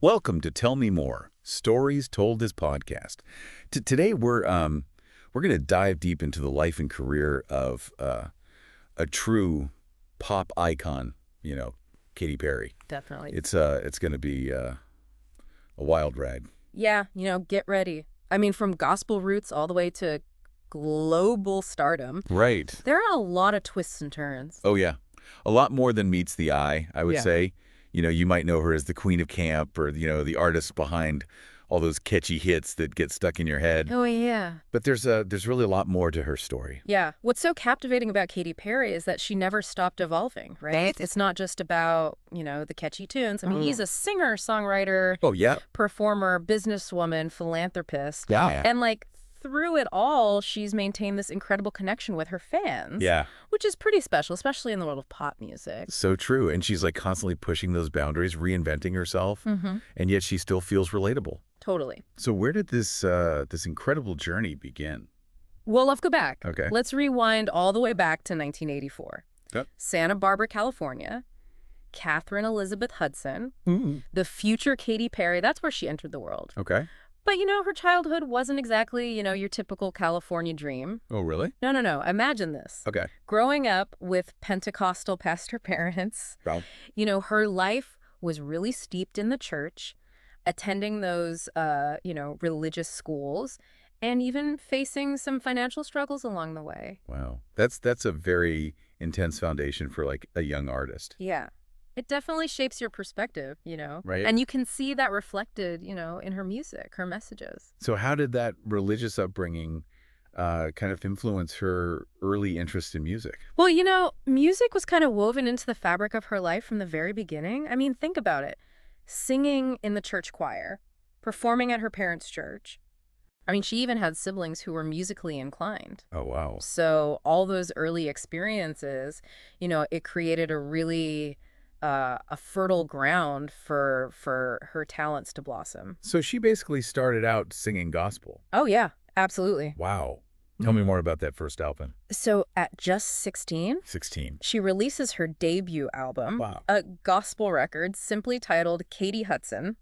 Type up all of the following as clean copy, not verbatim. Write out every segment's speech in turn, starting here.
Welcome to Tell Me More, Stories Told as Podcast. Today we're going to dive deep into the life and career of a true pop icon, Katy Perry. Definitely. It's going to be a wild ride. Yeah, get ready. I mean, from gospel roots all the way to global stardom. Right. There are a lot of twists and turns. Oh yeah. A lot more than meets the eye, I would Yeah. say. You might know her as the queen of camp or, the artist behind all those catchy hits that get stuck in your head. Oh, yeah. But there's really a lot more to her story. Yeah. What's so captivating about Katy Perry is that she never stopped evolving, right? It's not just about, the catchy tunes. I mean, he's a singer, songwriter, Oh, yeah. performer, businesswoman, philanthropist. Yeah. And through it all, she's maintained this incredible connection with her fans. Yeah. Which is pretty special, especially in the world of pop music. So true. And she's constantly pushing those boundaries, reinventing herself, and yet she still feels relatable. Totally. So where did this incredible journey begin? Well, let's go back. Okay. Let's rewind all the way back to 1984. Yep. Santa Barbara, California. Catherine Elizabeth Hudson. The future Katy Perry. That's where she entered the world. Okay. But, her childhood wasn't exactly, your typical California dream. Oh, really? No. Imagine this. Okay. Growing up with Pentecostal pastor parents, Wow. her life was really steeped in the church, attending those, religious schools, and even facing some financial struggles along the way. Wow. That's a very intense foundation for a young artist. Yeah. It definitely shapes your perspective, Right. And you can see that reflected, in her music, her messages. So how did that religious upbringing kind of influence her early interest in music? Well, music was kind of woven into the fabric of her life from the very beginning. I mean, think about it. Singing in the church choir, performing at her parents' church. I mean, she even had siblings who were musically inclined. Oh, wow. So all those early experiences, it created a really a fertile ground for her talents to blossom. So she basically started out singing gospel. Oh, yeah, absolutely. Wow. Tell me more about that first album. So at just 16, 16. she releases her debut album, Wow. a gospel record simply titled Katy Hudson.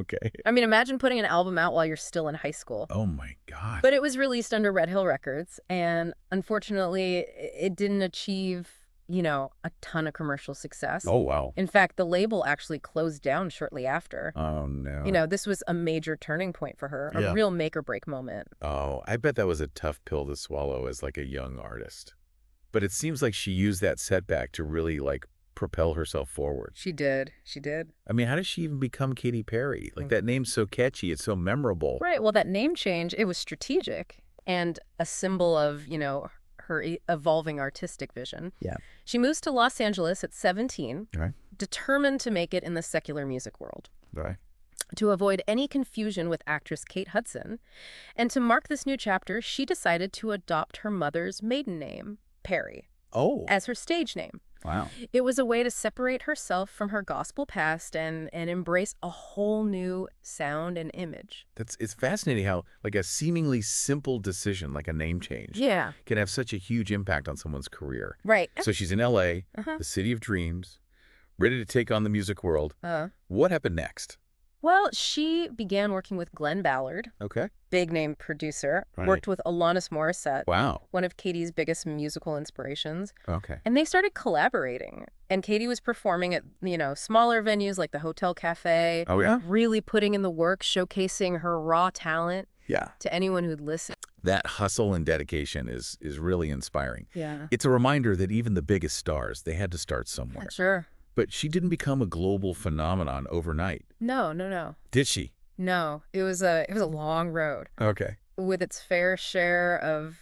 Okay. I mean, imagine putting an album out while you're still in high school. Oh, my God. But it was released under Red Hill Records, and unfortunately, it didn't achieve, a ton of commercial success. Oh, wow. In fact, the label actually closed down shortly after. Oh, no. This was a major turning point for her, a Yeah. real make or break moment. Oh, I bet that was a tough pill to swallow as a young artist. But it seems like she used that setback to really propel herself forward. She did. I mean, how did she even become Katy Perry? That name's so catchy, it's so memorable. Right. Well, that name change, it was strategic and a symbol of, her evolving artistic vision. Yeah. She moves to Los Angeles at 17, Right. determined to make it in the secular music world. Right. To avoid any confusion with actress Kate Hudson, and to mark this new chapter, she decided to adopt her mother's maiden name, Perry, Oh. as her stage name. Wow. It was a way to separate herself from her gospel past and embrace a whole new sound and image. It's fascinating how a seemingly simple decision, like a name change, Yeah. can have such a huge impact on someone's career. Right. So she's in LA, Uh-huh. the city of dreams, ready to take on the music world. What happened next? Well, she began working with Glenn Ballard, Okay. big name producer, Right. worked with Alanis Morissette, Wow. one of Katy's biggest musical inspirations, Okay. and they started collaborating. And Katy was performing at, smaller venues like the Hotel Cafe, Oh, yeah? really putting in the work, showcasing her raw talent Yeah. to anyone who'd listen. That hustle and dedication is really inspiring. Yeah. It's a reminder that even the biggest stars, they had to start somewhere. Sure. But she didn't become a global phenomenon overnight, No. did she? No, it was a long road Okay. with its fair share of,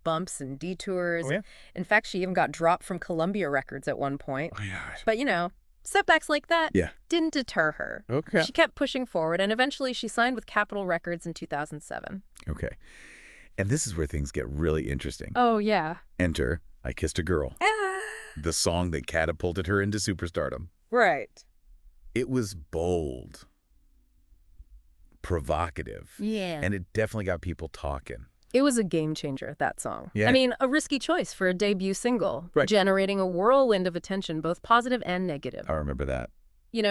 bumps and detours. Oh, yeah? In fact, she even got dropped from Columbia Records at one point. Oh, yeah. But, setbacks like that Yeah. didn't deter her. Okay. She kept pushing forward, and eventually she signed with Capitol Records in 2007. Okay. And this is where things get really interesting. Oh, yeah. Enter I Kissed a Girl, the song that catapulted her into superstardom. Right. It was bold, provocative, Yeah. and it definitely got people talking. It was a game changer, that song. Yeah. I mean, a risky choice for a debut single, Right. generating a whirlwind of attention, both positive and negative. I remember that.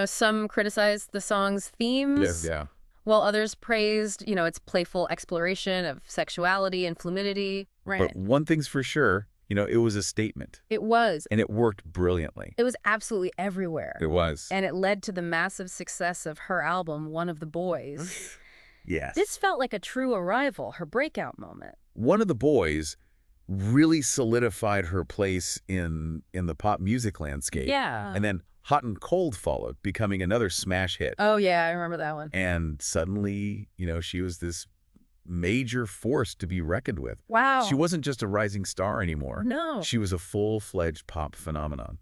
Some criticized the song's themes, Yeah. while others praised, its playful exploration of sexuality and fluidity. Right. But one thing's for sure, it was a statement. It was. And it worked brilliantly. It was absolutely everywhere. It was. And it led to the massive success of her album, One of the Boys. Yes. This felt like a true arrival, her breakout moment. One of the Boys really solidified her place in the pop music landscape. Yeah. And then Hot and Cold followed, becoming another smash hit. Oh, yeah, I remember that one. And suddenly, she was this major force to be reckoned with. Wow. She wasn't just a rising star anymore. No. She was a full-fledged pop phenomenon.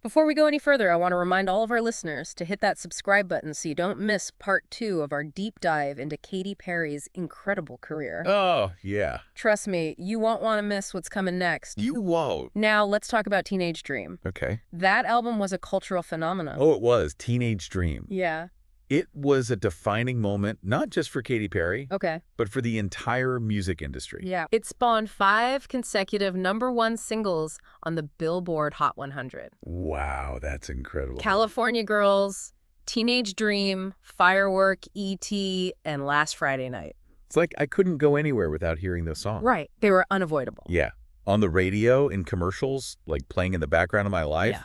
Before we go any further, I want to remind all of our listeners to hit that subscribe button so you don't miss part 2 of our deep dive into Katy Perry's incredible career. Oh, yeah. Trust me, you won't want to miss what's coming next. You won't. Now, let's talk about Teenage Dream. Okay. That album was a cultural phenomenon. Oh, it was. Teenage Dream. Yeah. It was a defining moment, not just for Katy Perry, Okay. but for the entire music industry. Yeah. It spawned 5 consecutive #1 singles on the Billboard Hot 100. Wow, that's incredible. California Girls, Teenage Dream, Firework, E.T., and Last Friday Night. It's like I couldn't go anywhere without hearing those songs. Right. They were unavoidable. Yeah. On the radio, in commercials, like playing in the background of my life. Yeah.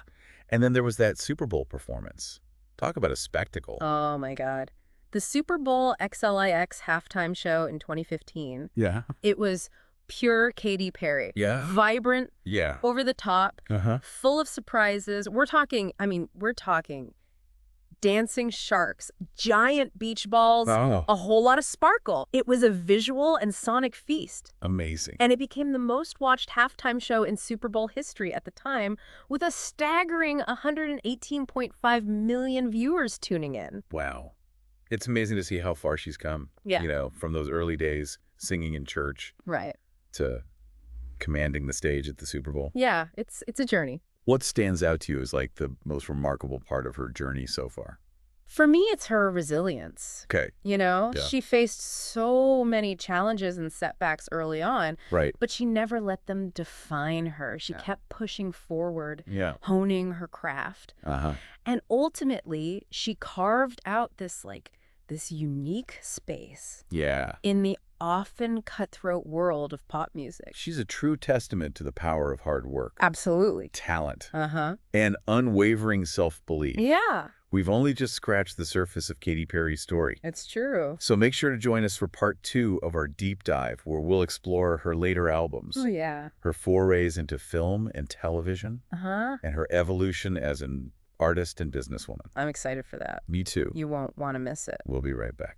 And then there was that Super Bowl performance. Talk about a spectacle. Oh, my God. The Super Bowl XLIX halftime show in 2015, Yeah. it was pure Katy Perry. Yeah. Vibrant, Yeah. over the top, Uh-huh. full of surprises. We're talking dancing sharks, giant beach balls, Oh, a whole lot of sparkle. It was a visual and sonic feast. amazing. And it became the most watched halftime show in Super Bowl history at the time, with a staggering 118.5 million viewers tuning in. Wow. It's amazing to see how far she's come. Yeah. From those early days singing in church Right. to commanding the stage at the Super Bowl. Yeah, it's a journey. What stands out to you as like the most remarkable part of her journey so far? For me, it's her resilience. Okay. Yeah. She faced so many challenges and setbacks early on, Right. but she never let them define her. She Yeah. kept pushing forward, Yeah. honing her craft. Uh-huh. And ultimately, she carved out this unique space Yeah. in the often cutthroat world of pop music. She's a true testament to the power of hard work, Absolutely. talent, Uh-huh. and unwavering self-belief. Yeah, We've only just scratched the surface of Katy Perry's story. it's true. So make sure to join us for part 2 of our deep dive, where we'll explore her later albums, Oh, yeah. her forays into film and television, Uh-huh. and her evolution as an artist and businesswoman. I'm excited for that. Me too. You won't want to miss it. We'll be right back.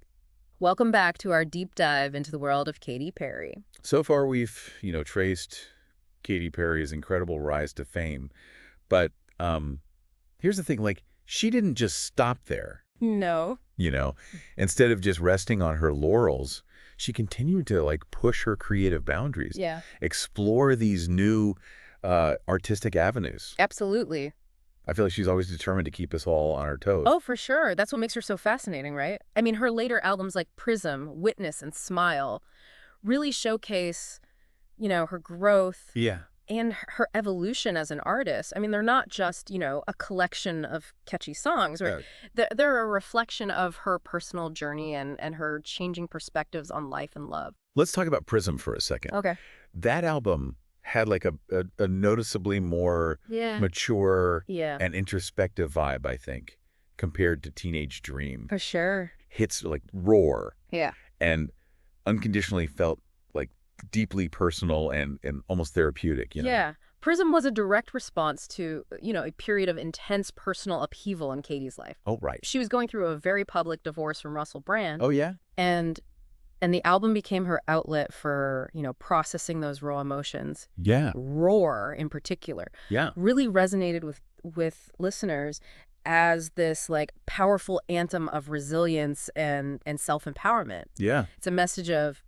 Welcome back to our deep dive into the world of Katy Perry. So far, we've, traced Katy Perry's incredible rise to fame. But here's the thing, like, she didn't just stop there, No. Instead of just resting on her laurels, she continued to, like, push her creative boundaries, Yeah. explore these new artistic avenues. Absolutely. I feel like she's always determined to keep us all on our toes. Oh, for sure. That's what makes her so fascinating, right? I mean, her later albums like Prism, Witness, and Smile really showcase, her growth Yeah. and her evolution as an artist. I mean, they're not just, a collection of catchy songs. Right? They're a reflection of her personal journey and her changing perspectives on life and love. Let's talk about Prism for a second. Okay. That album had like a noticeably more Yeah. mature Yeah. and introspective vibe, I think, compared to Teenage Dream. For sure. Hits like Roar Yeah. and Unconditionally felt like deeply personal and almost therapeutic, Yeah. Prism was a direct response to, a period of intense personal upheaval in Katy's life. Oh, right. She was going through a very public divorce from Russell Brand. Oh, yeah? And the album became her outlet for, processing those raw emotions. Yeah. Roar, in particular, Yeah. really resonated with listeners as this, like, powerful anthem of resilience and self-empowerment. Yeah. It's a message of,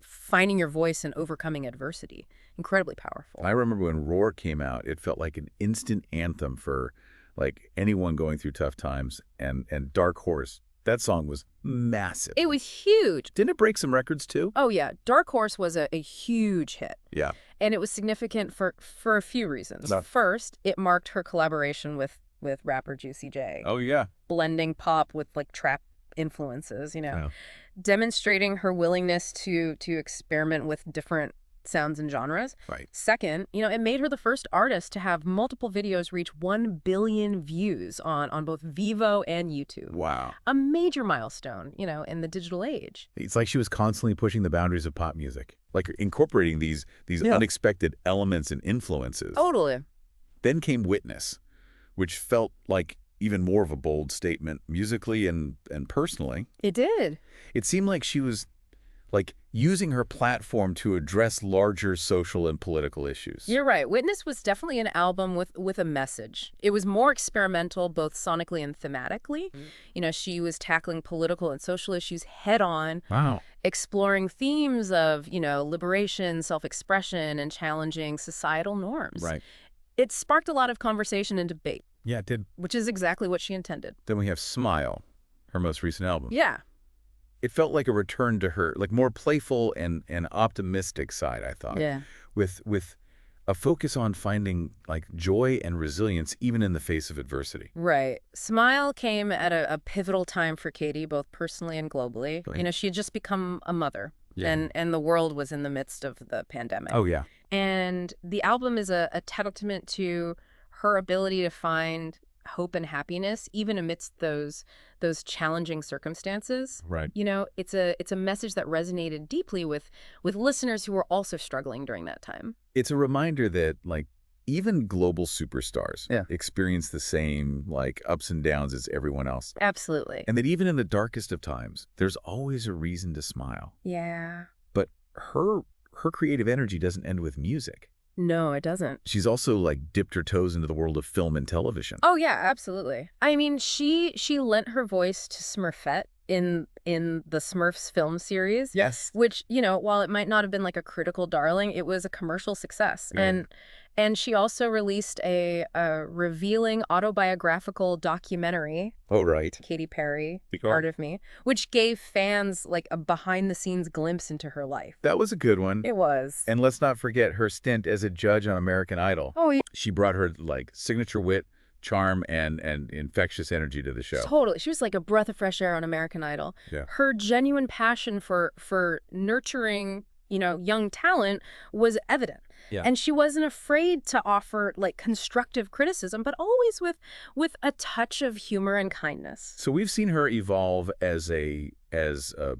finding your voice and overcoming adversity. Incredibly powerful. I remember when Roar came out, it felt like an instant anthem for like anyone going through tough times. And Dark Horse, that song was massive. It was huge. Didn't it break some records too? Oh, yeah. Dark Horse was a huge hit. Yeah. And it was significant for a few reasons. No. First, it marked her collaboration with with rapper Juicy J. Oh, yeah. Blending pop with like trap influences, Wow. demonstrating her willingness to experiment with different sounds and genres. Right. Second, it made her the first artist to have multiple videos reach 1 billion views on both Vivo and YouTube. Wow. A major milestone, in the digital age. It's like she was constantly pushing the boundaries of pop music, like incorporating these unexpected elements and influences. Totally. Then came Witness, which felt like even more of a bold statement musically and personally. It did. It seemed like she was like using her platform to address larger social and political issues. You're right. Witness was definitely an album with a message. It was more experimental, both sonically and thematically. She was tackling political and social issues head on. Wow. Exploring themes of, liberation, self-expression, and challenging societal norms. Right. It sparked a lot of conversation and debate. Yeah, it did. Which is exactly what she intended. Then we have Smile, her most recent album. Yeah. It felt like a return to her, like more playful and optimistic side, I thought. Yeah. With a focus on finding like joy and resilience even in the face of adversity. Right. Smile came at a pivotal time for Katy, both personally and globally. Right. She had just become a mother. Yeah. And the world was in the midst of the pandemic. Oh, yeah. And the album is a testament to her ability to find hope and happiness even amidst those challenging circumstances. Right. It's a message that resonated deeply with listeners who were also struggling during that time. It's a reminder that like even global superstars experience the same like ups and downs as everyone else. Absolutely. And that even in the darkest of times, there's always a reason to smile. Yeah. But her creative energy doesn't end with music. No, it doesn't. She's also like dipped her toes into the world of film and television. Oh yeah, absolutely. I mean, she lent her voice to Smurfette in the Smurfs film series. Yes. Which, while it might not have been like a critical darling, it was a commercial success. Right. And she also released a revealing autobiographical documentary. Oh, right. Katy Perry, Because Part of Me, which gave fans like a behind-the-scenes glimpse into her life. that was a good one. It was. And let's not forget her stint as a judge on American Idol. Oh, yeah. She brought her like signature wit, charm, and infectious energy to the show. Totally. She was like a breath of fresh air on American Idol. Yeah. Her genuine passion for nurturing, young talent was evident. Yeah. And she wasn't afraid to offer like constructive criticism, but always with a touch of humor and kindness. So we've seen her evolve as a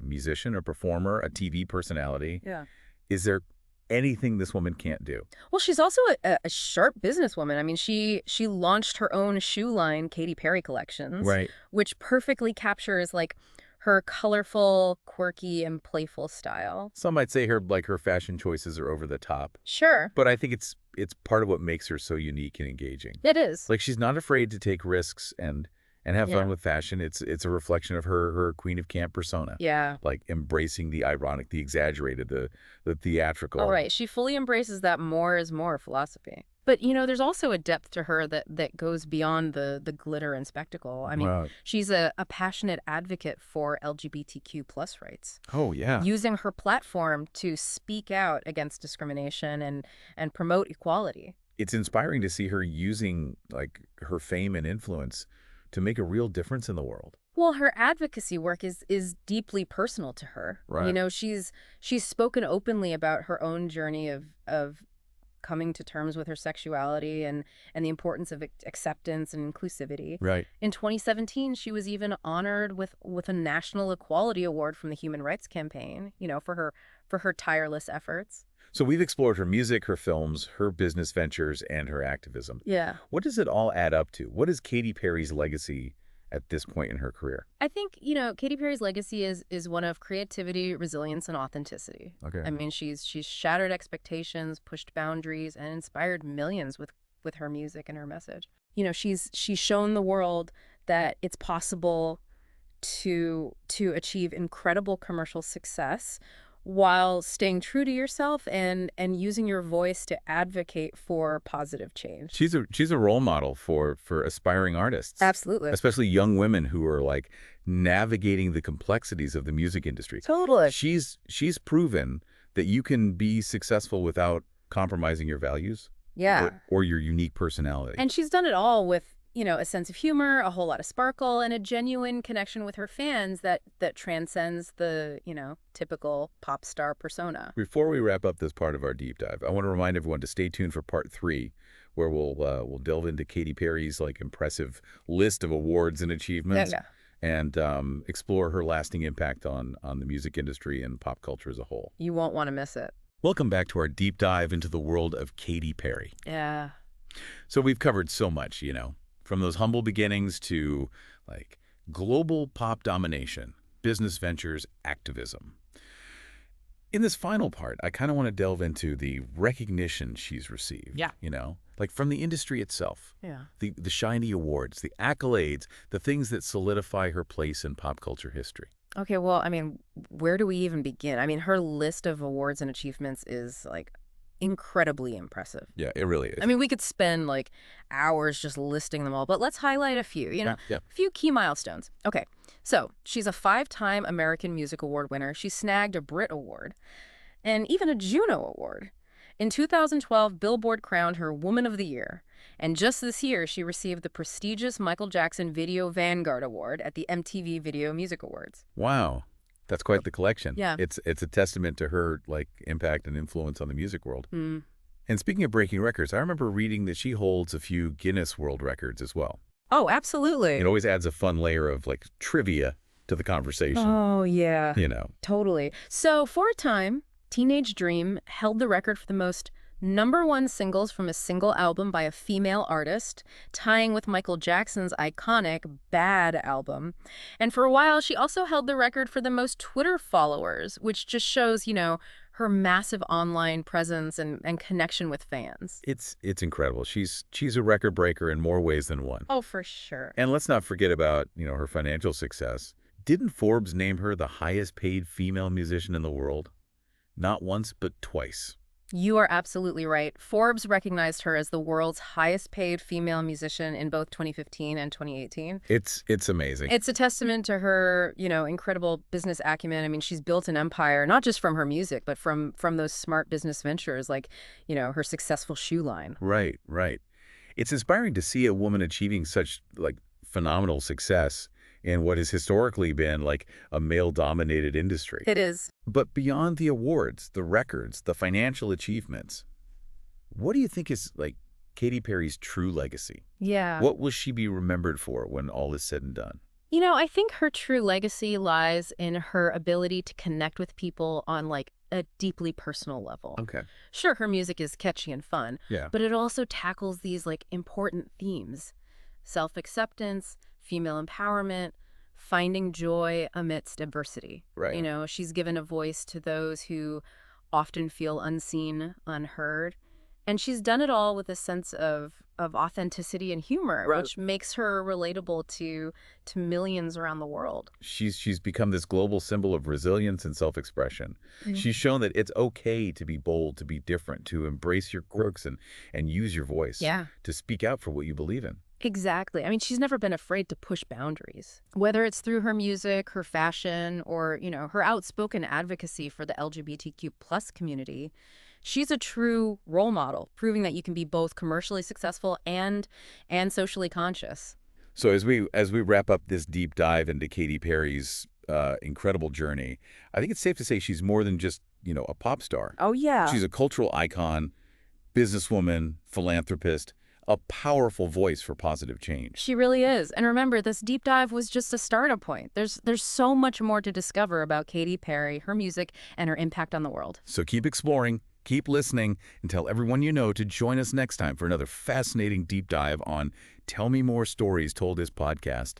musician, a performer, a TV personality. Yeah. Is there anything this woman can't do? Well, she's also a sharp businesswoman. I mean, she launched her own shoe line, Katy Perry Collections, Right. which perfectly captures like her colorful, quirky, and playful style. Some might say her fashion choices are over the top, Sure. but I think it's part of what makes her so unique and engaging. It is. Like she's not afraid to take risks and have fun with fashion. It's a reflection of her Queen of Camp persona. Yeah. Like embracing the ironic, the exaggerated, the theatrical. All right. She fully embraces that more is more philosophy. But, there's also a depth to her that goes beyond the glitter and spectacle. I mean, Wow. she's a passionate advocate for LGBTQ plus rights. Oh, yeah. Using her platform to speak out against discrimination and promote equality. It's inspiring to see her using like her fame and influence to make a real difference in the world. Well, her advocacy work is deeply personal to her. Right. She's spoken openly about her own journey of coming to terms with her sexuality and the importance of acceptance and inclusivity. Right. In 2017, she was even honored with a National Equality Award from the Human Rights Campaign, for her tireless efforts. So we've explored her music, her films, her business ventures, and her activism. Yeah. What does it all add up to? What is Katy Perry's legacy at this point in her career? I think, Katy Perry's legacy is one of creativity, resilience, and authenticity. Okay. I mean, she's shattered expectations, pushed boundaries, and inspired millions with her music and her message. She's shown the world that it's possible to achieve incredible commercial success while staying true to yourself and using your voice to advocate for positive change. She's a role model for aspiring artists. Absolutely. Especially young women who are like navigating the complexities of the music industry. Totally. She's proven that you can be successful without compromising your values. Yeah. Or your unique personality. And she's done it all with a sense of humor, a whole lot of sparkle, and a genuine connection with her fans that transcends the, typical pop star persona. Before we wrap up this part of our deep dive, I want to remind everyone to stay tuned for part 3, where we'll delve into Katy Perry's impressive list of awards and achievements, Yeah. and explore her lasting impact on the music industry and pop culture as a whole. You won't want to miss it. Welcome back to our deep dive into the world of Katy Perry. Yeah. So we've covered so much, from those humble beginnings to global pop domination, business ventures, activism. In this final part, I kind of want to delve into the recognition she's received. Yeah. From the industry itself. Yeah. The shiny awards, the accolades, the things that solidify her place in pop culture history. Okay, well, where do we even begin? Her list of awards and achievements is, incredibly impressive. Yeah, it really is. We could spend, hours just listing them all, but let's highlight a few, Yeah. a few key milestones. Okay, so she's a 5-time American Music Award winner. She snagged a Brit Award and even a Juno Award. In 2012, Billboard crowned her Woman of the Year. And just this year, she received the prestigious Michael Jackson Video Vanguard Award at the MTV Video Music Awards. Wow. That's quite the collection. Yeah. It's a testament to her impact and influence on the music world. Mm. And speaking of breaking records, I remember reading that she holds a few Guinness World Records as well. Oh, absolutely. It always adds a fun layer of trivia to the conversation. Oh, yeah. Totally. So for a time, Teenage Dream held the record for the most #1 singles from a single album by a female artist, tying with Michael Jackson's iconic Bad album. And for a while, she also held the record for the most Twitter followers, which just shows, her massive online presence and connection with fans. It's incredible. She's a record breaker in more ways than one. Oh, for sure. And let's not forget about, her financial success. Didn't Forbes name her the highest paid female musician in the world? Not once, but twice. You are absolutely right. Forbes recognized her as the world's highest paid female musician in both 2015 and 2018. It's amazing. It's a testament to her, incredible business acumen. She's built an empire, not just from her music, but from those smart business ventures like, her successful shoe line. Right. It's inspiring to see a woman achieving such phenomenal success in what has historically been a male-dominated industry. It is. But beyond the awards, the records, the financial achievements, what do you think is Katy Perry's true legacy? Yeah. What will she be remembered for when all is said and done? I think her true legacy lies in her ability to connect with people on a deeply personal level. Okay. Sure, her music is catchy and fun, Yeah. but it also tackles these important themes: self-acceptance, female empowerment, finding joy amidst adversity. Right. She's given a voice to those who often feel unseen, unheard. And she's done it all with a sense of authenticity and humor, Right. which makes her relatable to millions around the world. She's become this global symbol of resilience and self-expression. Mhm. She's shown that it's okay to be bold, to be different, to embrace your quirks and use your voice. Yeah. To speak out for what you believe in. Exactly. She's never been afraid to push boundaries, whether it's through her music, her fashion, or, her outspoken advocacy for the LGBTQ plus community. She's a true role model, proving that you can be both commercially successful and socially conscious. So as we wrap up this deep dive into Katy Perry's incredible journey, I think it's safe to say she's more than just, a pop star. Oh, yeah. She's a cultural icon, businesswoman, philanthropist, a powerful voice for positive change. She really is. And remember, this deep dive was just a starting point. There's so much more to discover about Katy Perry, her music, and her impact on the world. So keep exploring, keep listening, and tell everyone you know to join us next time for another fascinating deep dive on Tell Me More Stories Told This podcast.